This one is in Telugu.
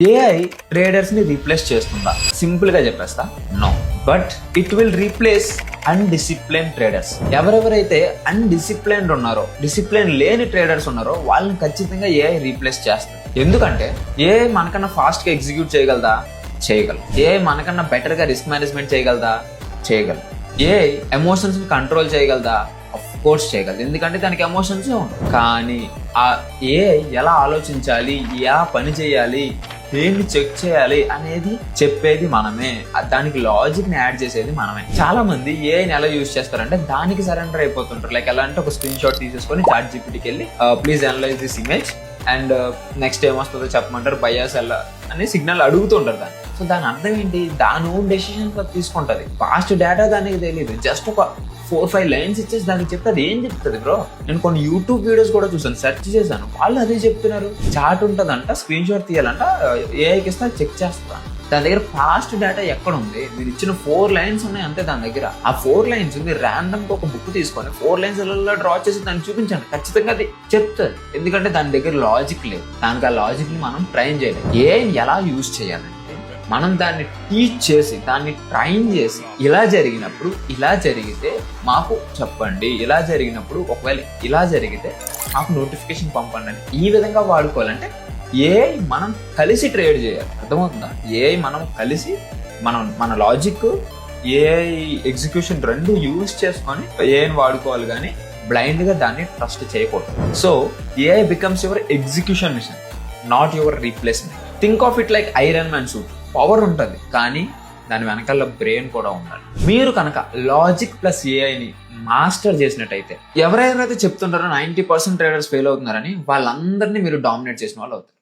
ఏఐ ట్రేడర్స్ ని రీప్లేస్ చేస్తుందా? సింపుల్ గా చెప్పేస్తా, no. But it will replace undiscipline traders. ఎవరెవరైతే అన్డిసిప్లైన్డ్ ఉన్నారో, డిసిప్లైన్ లేని ట్రేడర్స్ ఉన్నారో వాళ్ళని ఖచ్చితంగా ఏఐ రీప్లేస్ చేస్తుంది. ఎందుకంటే ఏఐ మనకన్నా ఫాస్ట్ గా ఎగ్జిక్యూట్ చేయగలదా? చేయగలదు. ఏఐ మనకన్నా బెటర్ గా రిస్క్ మేనేజ్మెంట్ చేయగలదా? చేయగలదు. ఏఐ ఎమోషన్స్ ని కంట్రోల్ చేయగలదా? ఆఫ్ కోర్స్ చేయగలదు, ఎందుకంటే దానికి ఎమోషన్స్ ఉండవు. కానీ ఆ ఏఐ ఎలా ఆలోచించాలి, ఎలా పని చేయాలి, ఏంటి చెక్ చేయాలి అనేది చెప్పేది మనమే. దానికి లాజిక్ ని యాడ్ చేసేది మనమే. చాలా మంది ఏఐని ఎలా యూజ్ చేస్తారంటే దానికి సరెండర్ అయిపోతుంటారు. లైక్ ఎలా అంటే ఒక స్క్రీన్ షాట్ తీసేసుకొని ChatGPTకి వెళ్ళి please analyse this image and next ఏమొస్తుందో చెప్పమంటారు, బయాస్ ఎలా అని సిగ్నల్ అడుగుతుంటారు దాన్ని. సో దాని అర్థం ఏంటి? దాని ఓన్ డెసిషన్ తీసుకుంటది. ఫాస్ట్ డేటా దానికి తెలియదు. జస్ట్ ఒక 4-5 లైన్స్ ఇచ్చేసి దానికి చెప్తే అది ఏం చెప్తుంది బ్రో? నేను కొన్ని యూట్యూబ్ వీడియోస్ కూడా చూసాను, సెర్చ్ చేశాను, వాళ్ళు అదే చెప్తున్నారు. చాట్ ఉంటుందంట, స్క్రీన్ షాట్ తీయాలంట, ఏఐకి ఇస్తే చెక్ చేస్తా. దాని దగ్గర ఫాస్ట్ డేటా ఎక్కడ ఉంది? మీరు ఇచ్చిన 4 లైన్స్ ఉన్నాయి అంతే దాని దగ్గర. ఆ 4 లైన్స్ మీరు ర్యాండమ్ గా ఒక బుక్ తీసుకొని 4 లైన్స్ డ్రా చేసి దాన్ని చూపించండి, ఖచ్చితంగా అది చెప్తుంది. ఎందుకంటే దాని దగ్గర లాజిక్ లేదు. దానికి ఆ లాజిక్ ని మనం ట్రైన్ చేయలేదు. ఏఐని ఎలా యూజ్ చేయాలంటే మనం దాన్ని టీచ్ చేసి, దాన్ని ట్రైన్ చేసి, ఇలా జరిగినప్పుడు ఇలా జరిగితే మాకు చెప్పండి, ఇలా జరిగినప్పుడు ఒకవేళ ఇలా జరిగితే మాకు నోటిఫికేషన్ పంపండి అని ఈ విధంగా వాడుకోవాలంటే ఏఐ మనం కలిసి ట్రేడ్ చేయాలి. అర్థమవుతుందా? ఏఐ మనం కలిసి మన లాజిక్, ఏఐ ఎగ్జిక్యూషన్ రెండు యూజ్ చేసుకొని ఏఐని వాడుకోవాలి, కానీ బ్లైండ్ గా దాన్ని ట్రస్ట్ చేయకూడదు. So AI becomes your execution mission, not your replacement. Think of it like Iron Man suit. Power ఉంటుంది కానీ దాని వెనకాల బ్రెయిన్ కూడా ఉండాలి. మీరు కనుక లాజిక్ ప్లస్ ఏఐని మాస్టర్ చేసినట్టయితే ఎవరెవరైతే చెప్తుంటారో 90% ట్రేడర్స్ ఫెయిల్ అవుతున్నారని వాళ్ళందరినీ మీరు డామినేట్ చేసిన వాళ్ళు అవుతారు.